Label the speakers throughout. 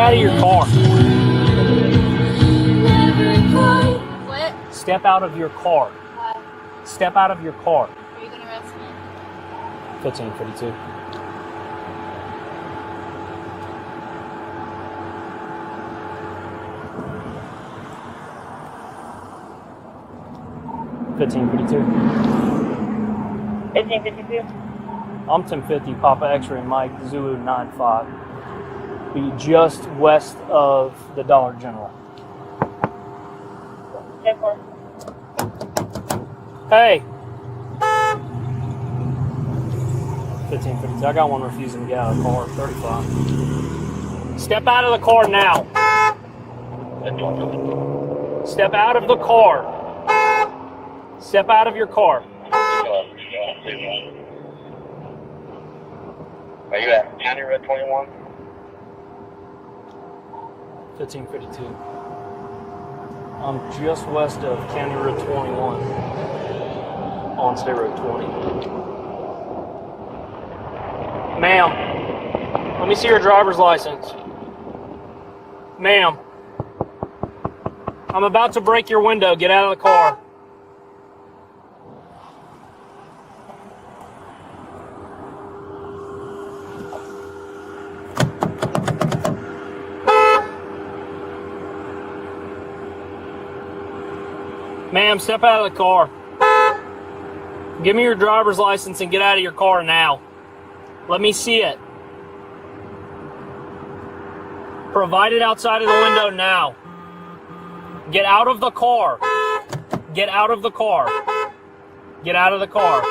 Speaker 1: out of your car.
Speaker 2: What?
Speaker 1: Step out of your car.
Speaker 2: Why?
Speaker 1: Step out of your car.
Speaker 2: Are you gonna arrest me?
Speaker 1: 1552. I'm 1050, Papa X-ray Mike, Zulu 95. Be just west of the Dollar General. Hey! 1552. I got one refusing to get out of the car. 35. Step out of the car now. Step out of the car. Step out of your car.
Speaker 3: Are you at County Road 21?
Speaker 1: 1552. I'm just west of County Road 21 on State Road 20. Ma'am, let me see your driver's license. Ma'am, I'm about to break your window. Get out of the car. Ma'am, step out of the car. Give me your driver's license and get out of your car now. Let me see it. Provide it outside of the window now. Get out of the car. Get out of the car. Get out of the car.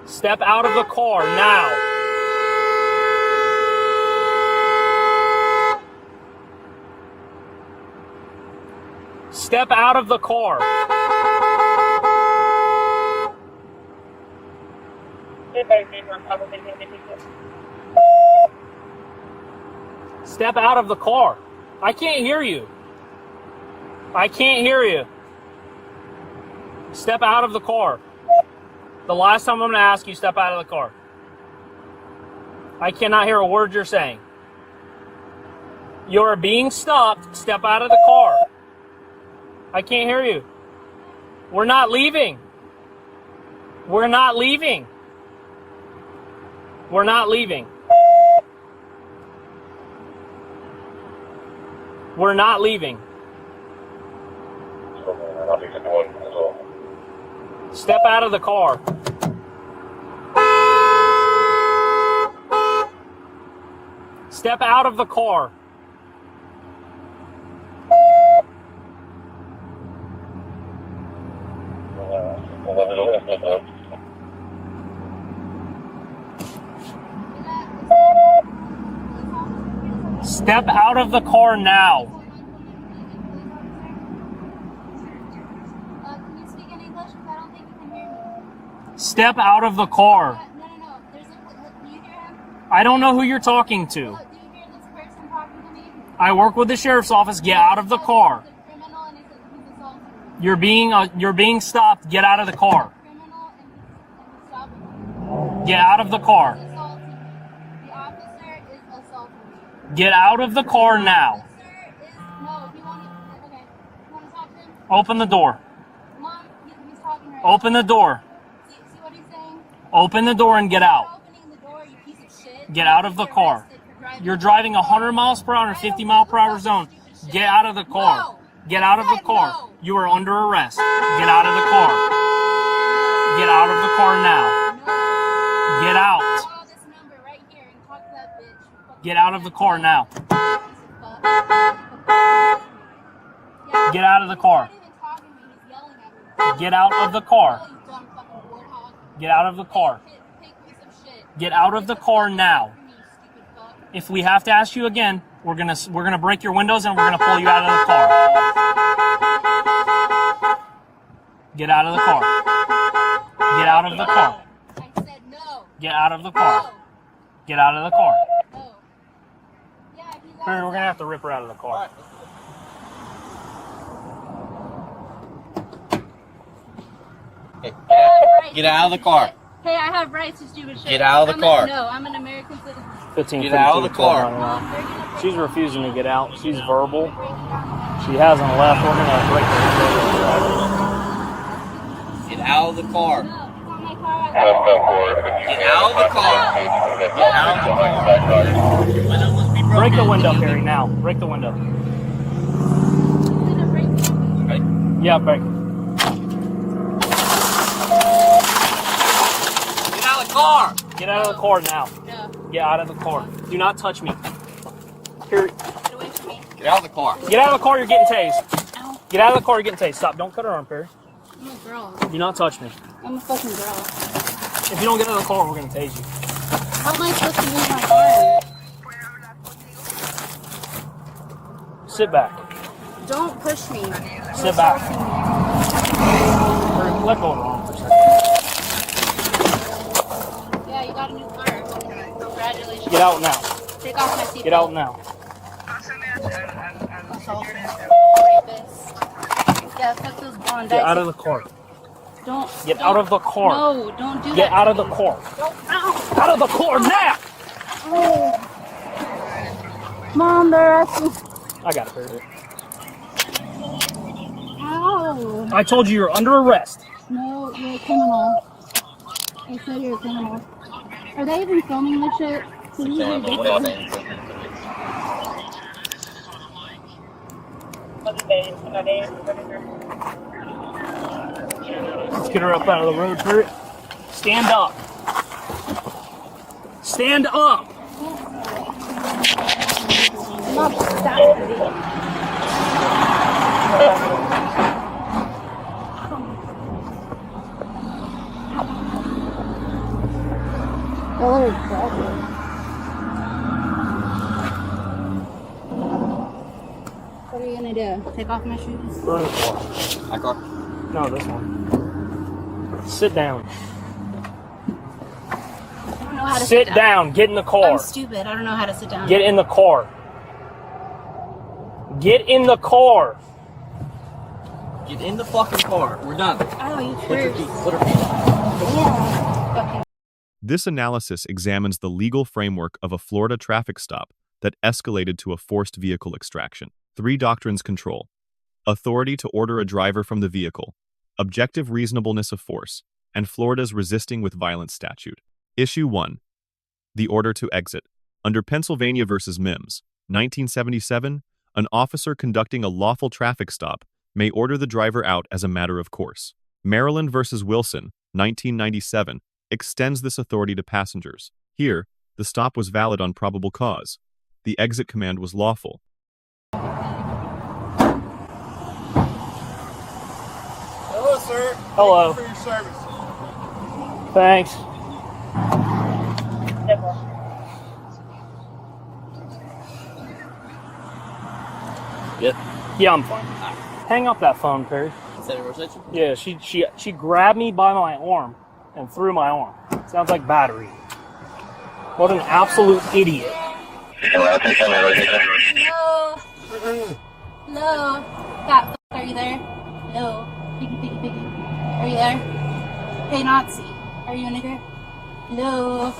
Speaker 1: Step out of the car now. Step out of the car. Step out of the car. I can't hear you. I can't hear you. Step out of the car. The last time I'm going to ask you, step out of the car. I cannot hear a word you're saying. You're being stopped. Step out of the car. I can't hear you. We're not leaving. We're not leaving. We're not leaving. We're not leaving. Step out of the car. Step out of the car. Step out of the car now.
Speaker 2: Can you speak in English? Because I don't think you can hear me.
Speaker 1: Step out of the car.
Speaker 2: No. Do you hear him?
Speaker 1: I don't know who you're talking to.
Speaker 2: Do you hear this person talking to me?
Speaker 1: I work with the sheriff's office. Get out of the car.
Speaker 2: He's a criminal and he's assaulting me.
Speaker 1: You're being stopped. Get out of the car.
Speaker 2: Criminal and he's stopping me.
Speaker 1: Get out of the car.
Speaker 2: He's assaulting me. The officer is assaulting me.
Speaker 1: Get out of the car now.
Speaker 2: No, he won't even. Okay. You want to talk to him?
Speaker 1: Open the door.
Speaker 2: Mom, he's talking right
Speaker 1: Open the door.
Speaker 2: See what he's saying?
Speaker 1: Open the door and get out.
Speaker 2: You're opening the door, you piece of shit.
Speaker 1: Get out of the car. You're driving 100 miles per hour in a 50 mile per hour zone. Get out of the car. Get out of the car. You are under arrest. Get out of the car. Get out of the car now. Get out.
Speaker 2: Call this number right here and talk to that bitch.
Speaker 1: Get out of the car now. Get out of the car. Get out of the car. Get out of the car. Get out of the car now. If we have to ask you again, we're gonna break your windows and we're gonna pull you out of the car. Get out of the car. Get out of the car.
Speaker 2: I said no.
Speaker 1: Get out of the car. Get out of the car.
Speaker 2: No. Yeah, if he's
Speaker 1: We're gonna have to rip her out of the car.
Speaker 3: Get out of the car.
Speaker 2: Hey, I have rights to stupid shit.
Speaker 3: Get out of the car.
Speaker 2: No, I'm an American citizen.
Speaker 1: 15.
Speaker 4: Get out of the car.
Speaker 1: She's refusing to get out. She's verbal. She hasn't left. We're gonna break the window.
Speaker 4: Get out of the car.
Speaker 2: No, it's not my car.
Speaker 4: Get out of the car. Get out of the car. Window must be broken.
Speaker 1: Break the window, Perry. Now, break the window.
Speaker 4: Okay.
Speaker 1: Yeah, break.
Speaker 4: Get out of the car.
Speaker 1: Get out of the car now.
Speaker 2: No.
Speaker 1: Get out of the car. Do not touch me. Perry,
Speaker 2: Get away from me.
Speaker 4: Get out of the car.
Speaker 1: get out of the car. You're getting tased.
Speaker 2: Ow.
Speaker 1: Get out of the car. You're getting tased. Stop. Don't cut her arm, Perry.
Speaker 2: I'm a girl.
Speaker 1: Do not touch me.
Speaker 2: I'm a fucking girl.
Speaker 1: If you don't get out of the car, we're gonna tase you.
Speaker 2: How am I supposed to move my car?
Speaker 1: Sit back.
Speaker 2: Don't push me.
Speaker 1: Sit back. Perry, let go of her arm for a second.
Speaker 2: Yeah, you got a new car. Congratulations.
Speaker 1: Get out now.
Speaker 2: Take off my seatbelt.
Speaker 1: Get out now.
Speaker 2: Assault. Rapist. Yeah, fuck those blonde
Speaker 1: Get out of the car.
Speaker 2: Don't.
Speaker 1: Get out of the car.
Speaker 2: No, don't do that.
Speaker 1: Get out of the car.
Speaker 2: Don't. Ow.
Speaker 1: Out of the car now!
Speaker 2: Oh. Mom, they're asking.
Speaker 1: I got it, Perry.
Speaker 2: Ow.
Speaker 1: I told you you're under arrest.
Speaker 2: No, you're a criminal. I said you're a criminal. Are they even filming this shit? So these are ridiculous.
Speaker 1: Let's get her up out of the road, Perry. Stand up. Stand up.
Speaker 2: I'm not that pretty. Oh, what are you gonna do? Take off my shoes?
Speaker 1: Burn the car.
Speaker 4: My car.
Speaker 1: No, this one. Sit down.
Speaker 2: I don't know how to
Speaker 1: Sit down. Get in the car.
Speaker 2: I'm stupid. I don't know how to sit down.
Speaker 1: Get in the car. Get in the car.
Speaker 4: Get in the fucking car. We're done.
Speaker 2: Oh, you
Speaker 4: Put your
Speaker 2: cursed.
Speaker 4: feet. Put her feet up.
Speaker 2: Yeah. Fucking.
Speaker 5: This analysis examines the legal framework of a Florida traffic stop that escalated to a forced vehicle extraction. 3 doctrines control: authority to order a driver from the vehicle, objective reasonableness of force, and Florida's resisting with violence statute. Issue 1. The order to exit. Under Pennsylvania v. Mimms, 1977, an officer conducting a lawful traffic stop may order the driver out as a matter of course. Maryland v. Wilson, 1997, extends this authority to passengers. Here, the stop was valid on probable cause. The exit command was lawful.
Speaker 6: Hello, sir.
Speaker 1: Hello.
Speaker 6: Thank you for your service.
Speaker 1: Thanks.
Speaker 4: Yep.
Speaker 1: Yeah, I'm fine. Hang up that phone, Perry.
Speaker 4: Is that a reception?
Speaker 1: Yeah, she grabbed me by my arm and threw my arm. Sounds like battery. What an absolute idiot.
Speaker 2: Hello. Hello. Fat f***, are you there? Hello. Piggy, piggy, piggy. Are you there? Hey, Nazi. Are you a nigger? Hello.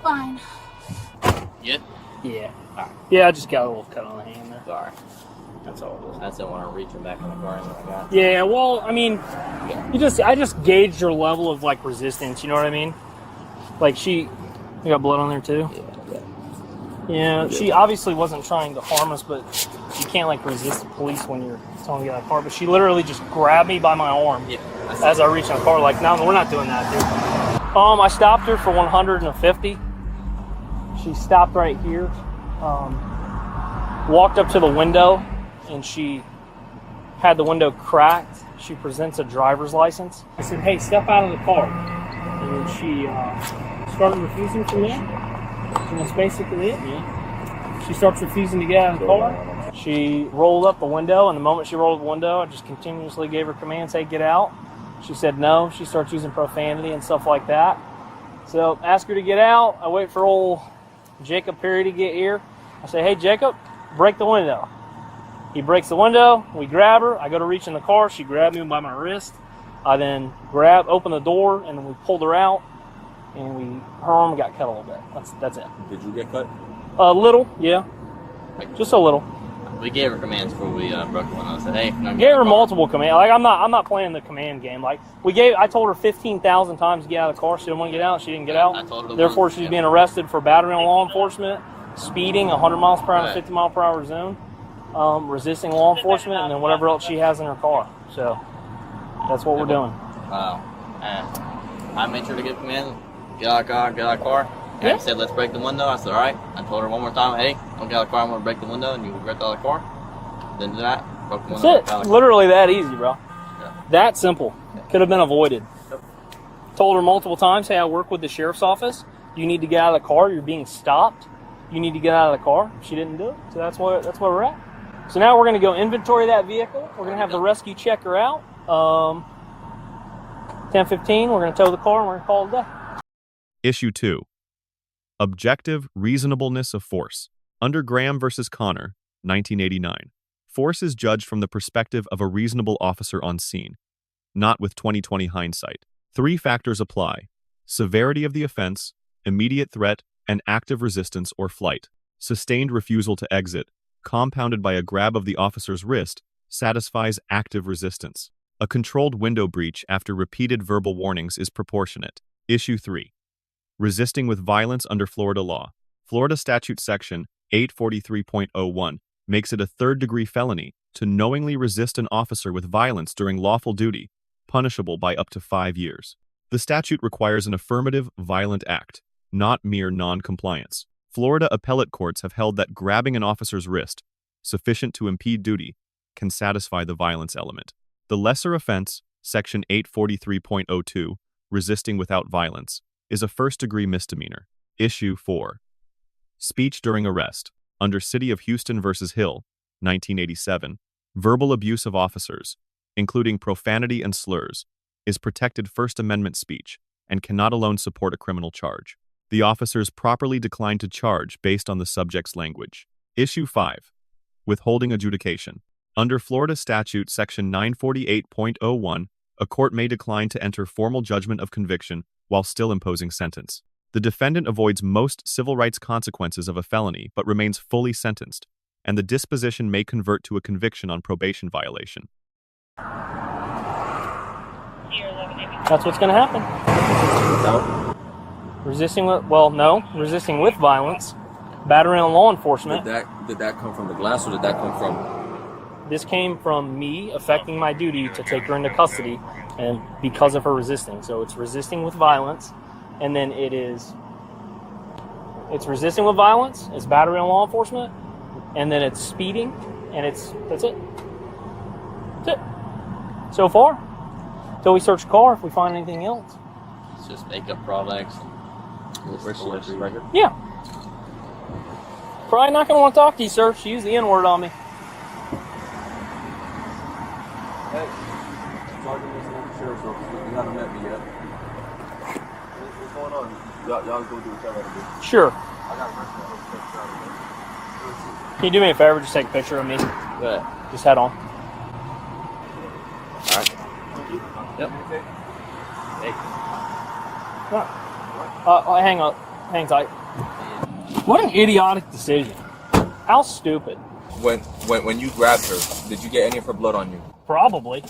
Speaker 2: Fine.
Speaker 4: Yeah.
Speaker 1: Yeah. Yeah, I just got a little cut on the hand there.
Speaker 4: Sorry.
Speaker 1: That's all it was.
Speaker 4: That's it when I'm reaching back in the car and I got.
Speaker 1: Yeah, well, I mean, I just gauged your level of like resistance. You know what I mean? Like you got blood on there too. Yeah, she obviously wasn't trying to harm us, but you can't like resist the police when you're telling to get out of the car. But she literally just grabbed me by my arm as I reached in the car. Like, no, we're not doing that, dude. I stopped her for 150. She stopped right here. Walked up to the window, and she had the window cracked. She presents a driver's license. I said, "Hey, step out of the car." And then she started refusing to me. And that's basically it, man. She starts refusing to get out of the car. She rolled up the window, and the moment she rolled the window, I just continuously gave her commands, "Hey, get out." She said no. She starts using profanity and stuff like that. So ask her to get out. I wait for old Jacob Perry to get here. I say, "Hey, Jacob, break the window." He breaks the window. We grab her. I go to reach in the car. She grabbed me by my wrist. I then open the door, and then we pulled her out. and her arm got cut a little bit. That's it.
Speaker 7: Did you get cut?
Speaker 1: A little, yeah, just a little.
Speaker 4: We gave her commands before we broke the window. I said, hey, no,
Speaker 1: Gave her multiple commands. Like I'm not playing the command game. Like I told her 15,000 times to get out of the car. She didn't want to get out. She didn't get out.
Speaker 4: I told her to
Speaker 1: Therefore,
Speaker 4: move.
Speaker 1: she's being arrested for battering on law enforcement, speeding 100 miles per hour, 50 mile per hour zone, resisting law enforcement, and then whatever else she has in her car. So that's what we're doing.
Speaker 4: Wow. I made sure to give command, get out of the car. And
Speaker 1: Yeah.
Speaker 4: she said, let's break the window. I said, all right. I told her one more time, hey, don't get out of the car. I'm going to break the window, and you break out of the car. Then do that. Broke the window.
Speaker 1: That's it. Literally that easy, bro.
Speaker 4: Yeah.
Speaker 1: That simple. Could have been avoided. Told her multiple times, hey, I work with the sheriff's office. You need to get out of the car. You're being stopped. You need to get out of the car. She didn't do it. So that's where we're at. So now we're going to go inventory that vehicle. We're going to have the rescue check her out. 10:15, we're going to tow the car and we're going to call it a day.
Speaker 5: Issue 2. Objective reasonableness of force. Under Graham versus Connor, 1989. Force is judged from the perspective of a reasonable officer on scene, not with 20/20 hindsight. 3 factors apply: severity of the offense, immediate threat, and active resistance or flight. Sustained refusal to exit, compounded by a grab of the officer's wrist, satisfies active resistance. A controlled window breach after repeated verbal warnings is proportionate. Issue 3. Resisting with violence under Florida law. Florida Statute Section 843.01 makes it a third-degree felony to knowingly resist an officer with violence during lawful duty, punishable by up to 5 years. The statute requires an affirmative, violent act, not mere non-compliance. Florida appellate courts have held that grabbing an officer's wrist, sufficient to impede duty, can satisfy the violence element. The lesser offense, Section 843.02, resisting without violence, is a first-degree misdemeanor. Issue 4. Speech during arrest. Under City of Houston v. Hill, 1987, verbal abuse of officers, including profanity and slurs, is protected First Amendment speech and cannot alone support a criminal charge. The officers properly declined to charge based on the subject's language. Issue 5. Withholding adjudication. Under Florida Statute Section 948.01, a court may decline to enter formal judgment of conviction while still imposing sentence. The defendant avoids most civil rights consequences of a felony but remains fully sentenced, and the disposition may convert to a conviction on probation violation.
Speaker 1: That's what's going to happen.
Speaker 7: No.
Speaker 1: Resisting with violence, battering on law enforcement.
Speaker 7: Did that come from the glass, or did that come from?
Speaker 1: This came from me affecting my duty to take her into custody, and because of her resisting. So it's resisting with violence, and then it's resisting with violence, it's battering on law enforcement, and then it's speeding, and that's it. That's it. So far. Till we search the car if we find anything else.
Speaker 4: It's just makeup products.
Speaker 7: Record?
Speaker 1: Yeah. Probably not going to want to talk to you, sir. She used the N-word on me.
Speaker 7: Hey, Sergeant, listen to the sheriff's office. You haven't met me yet. What's going on? Y'all go do what y'all gotta do.
Speaker 1: Sure.
Speaker 7: I got arrested.
Speaker 1: Can you do me a favor? Just take a picture of me.
Speaker 4: Good.
Speaker 1: Just head on.
Speaker 4: All right. Yep. Hey.
Speaker 1: Hang up. Hang tight. What an idiotic decision. How stupid.
Speaker 7: When you grabbed her, did you get any of her blood on you?
Speaker 1: Probably.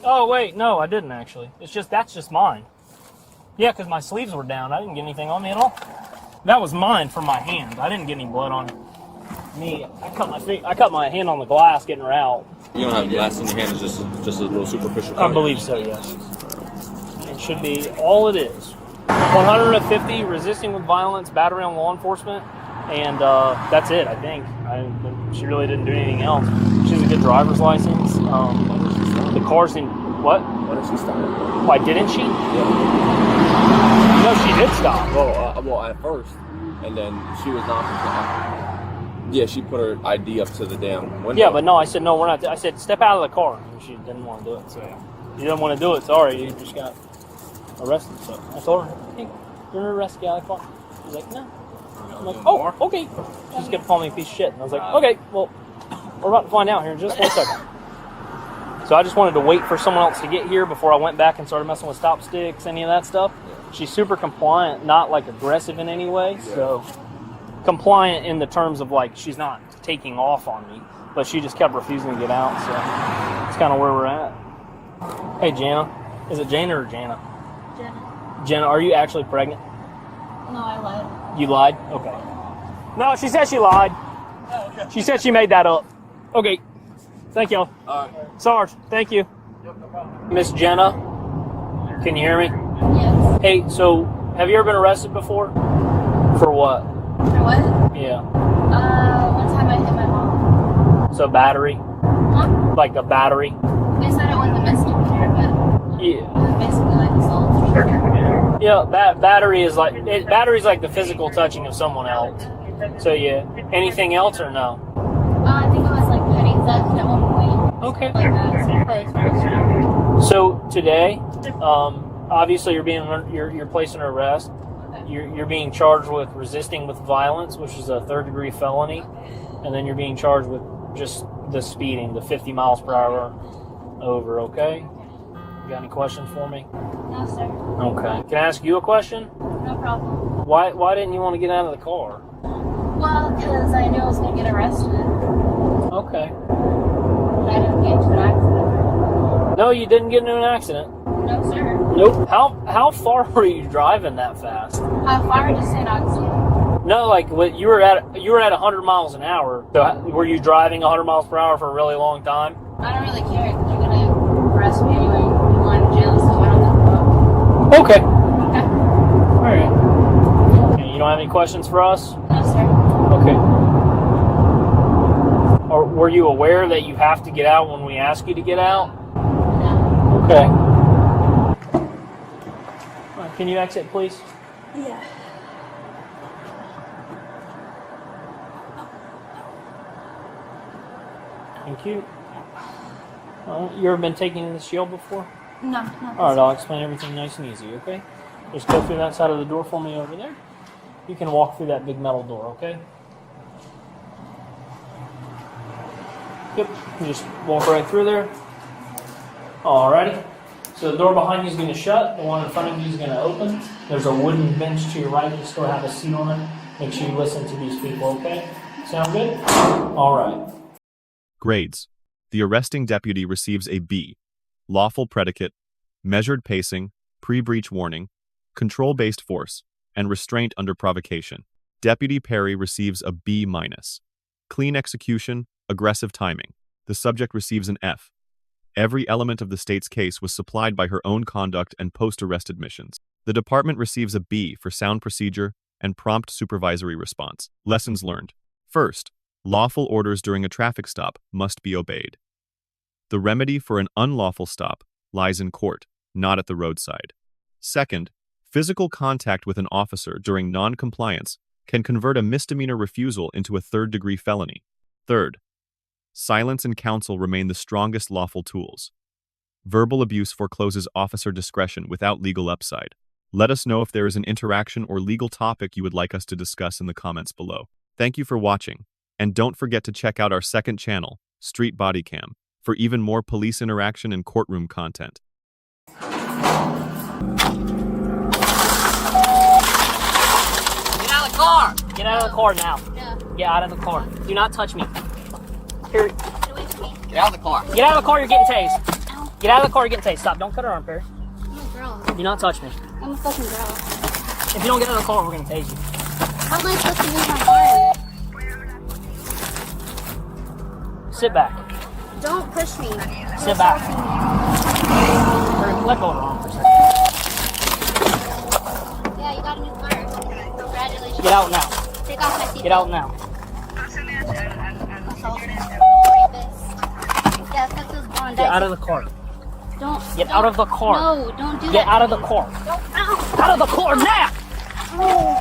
Speaker 1: Oh, wait. No, I didn't actually. That's just mine. Yeah, because my sleeves were down. I didn't get anything on me at all. That was mine from my hand. I didn't get any blood on me. I cut my hand on the glass getting her out.
Speaker 7: You don't have glass in your hand. It's just a little superficial.
Speaker 1: I believe so, yes. It should be all it is. 150, resisting with violence, battering on law enforcement, and that's it, I think. She really didn't do anything else. She has a good driver's license. The car's in... What?
Speaker 7: Why did she stop?
Speaker 1: Why didn't she?
Speaker 7: Yeah.
Speaker 1: No, she did stop.
Speaker 7: Well, at first, and then she was not. Yeah, she put her ID up to the damn window.
Speaker 1: Yeah, but no, I said, no, we're not. I said, step out of the car. And she didn't want to do it. So you didn't want to do it. Sorry, you just got arrested. So I told her, hey, you're under arrest, get out of the car. She's like, no. I'm like, oh, okay. She's just going to call me a piece of shit. And I was like, okay, well, we're about to find out here in just 1 second. So I just wanted to wait for someone else to get here before I went back and started messing with stop sticks, any of that stuff.
Speaker 7: Yeah.
Speaker 1: She's super compliant, not like aggressive in any way. So compliant in the terms of like she's not taking off on me, but she just kept refusing to get out. So it's kind of where we're at. Hey, Jana. Is it Jana or Jana?
Speaker 2: Jenna.
Speaker 1: Jenna, are you actually pregnant?
Speaker 2: No, I lied.
Speaker 1: You lied? Okay. No, she said she lied.
Speaker 6: Oh, okay.
Speaker 1: She said she made that up. Okay. Thank y'all.
Speaker 6: All right.
Speaker 1: Sarge, thank you.
Speaker 6: Yep, no problem.
Speaker 1: Miss Jenna, can you hear me?
Speaker 2: Yes.
Speaker 1: Hey, so have you ever been arrested before? For what?
Speaker 2: For what?
Speaker 1: Yeah.
Speaker 2: One time I hit my mom.
Speaker 1: So battery?
Speaker 2: Huh?
Speaker 1: Like a battery?
Speaker 2: They said it was a misdemeanor, but
Speaker 1: Yeah.
Speaker 2: it was basically like assault.
Speaker 1: Yeah, battery is like battery's like the physical touching of someone else. So yeah. Anything else or no?
Speaker 2: I think it was like petty theft at one point.
Speaker 1: Okay.
Speaker 2: Like that.
Speaker 1: So today, obviously you're placed under arrest. You're being charged with resisting with violence, which is a 3rd-degree felony, and then you're being charged with just the speeding, the 50 miles per hour over. Okay. You got any questions for me?
Speaker 2: No, sir.
Speaker 1: Okay. Can I ask you a question?
Speaker 2: No problem.
Speaker 1: Why didn't you want to get out of the car?
Speaker 2: Well, because I knew I was going to get arrested.
Speaker 1: Okay.
Speaker 2: I didn't get into an accident.
Speaker 1: No, you didn't get into an accident.
Speaker 2: No, sir.
Speaker 1: Nope. How far were you driving that fast?
Speaker 2: How far did you say not to?
Speaker 1: No, like you were at 100 miles an hour. So were you driving 100 miles per hour for a really long time?
Speaker 2: I don't really care. They're going to arrest me anyway. I'm in jail, so I don't have to go.
Speaker 1: Okay.
Speaker 2: Okay.
Speaker 1: All right. Okay, you don't have any questions for us?
Speaker 2: No, sir.
Speaker 1: Okay. Or were you aware that you have to get out when we ask you to get out?
Speaker 2: No.
Speaker 1: Okay. All right, can you exit, please?
Speaker 2: Yeah.
Speaker 1: Thank you. You ever been taken in this jail before?
Speaker 2: No, not
Speaker 1: All right,
Speaker 2: this
Speaker 1: I'll explain everything nice and easy, okay? Just go through that side of the door for me over there. You can walk through that big metal door, okay? Yep, you just walk right through there. Alrighty. So the door behind you is going to shut. The one in front of you is going to open. There's a wooden bench to your right. Just go have a seat on it. Make sure you listen to these people, okay? Sound good? Alright.
Speaker 5: Grades. The arresting deputy receives a B. Lawful predicate, measured pacing, pre-breach warning, control-based force, and restraint under provocation. Deputy Perry receives a B-. Clean execution, aggressive timing. The subject receives an F. Every element of the state's case was supplied by her own conduct and post-arrest admissions. The department receives a B for sound procedure and prompt supervisory response. Lessons learned. First, lawful orders during a traffic stop must be obeyed. The remedy for an unlawful stop lies in court, not at the roadside. Second, physical contact with an officer during non-compliance can convert a misdemeanor refusal into a 3rd-degree felony. Third, silence and counsel remain the strongest lawful tools. Verbal abuse forecloses officer discretion without legal upside. Let us know if there is an interaction or legal topic you would like us to discuss in the comments below. Thank you for watching, and don't forget to check out our second channel, Street Bodycam, for even more police interaction and courtroom content.
Speaker 1: Get out of the car! Get out of the car now.
Speaker 2: No.
Speaker 1: Get out of the car. Do not touch me. Here.
Speaker 2: Get away from me.
Speaker 4: Get out of the car.
Speaker 1: Get out of the car, you're getting tased.
Speaker 2: Ow.
Speaker 1: Get out of the car, you're getting tased. Stop, don't cut her arm, Perry.
Speaker 2: I'm a girl.
Speaker 1: Do not touch me.
Speaker 2: I'm a fucking girl.
Speaker 1: If you don't get out of the car, we're gonna tase you.
Speaker 2: How am I supposed to move my arm?
Speaker 1: Sit back.
Speaker 2: Don't push me.
Speaker 1: Sit back. Perry, let go of her arm for a second.
Speaker 2: Yeah, you got a new car. Congratulations.
Speaker 1: Get out now.
Speaker 2: Take off my seatbelt.
Speaker 1: Get out now.
Speaker 2: Assault. Yeah, fuck those blonde
Speaker 1: Get
Speaker 2: guys.
Speaker 1: out of the car.
Speaker 2: Don't.
Speaker 1: Get out of the car.
Speaker 2: No, don't do that.
Speaker 1: Get out of the car.
Speaker 2: Don't. Ow.
Speaker 1: Out of the car now!
Speaker 2: Oh.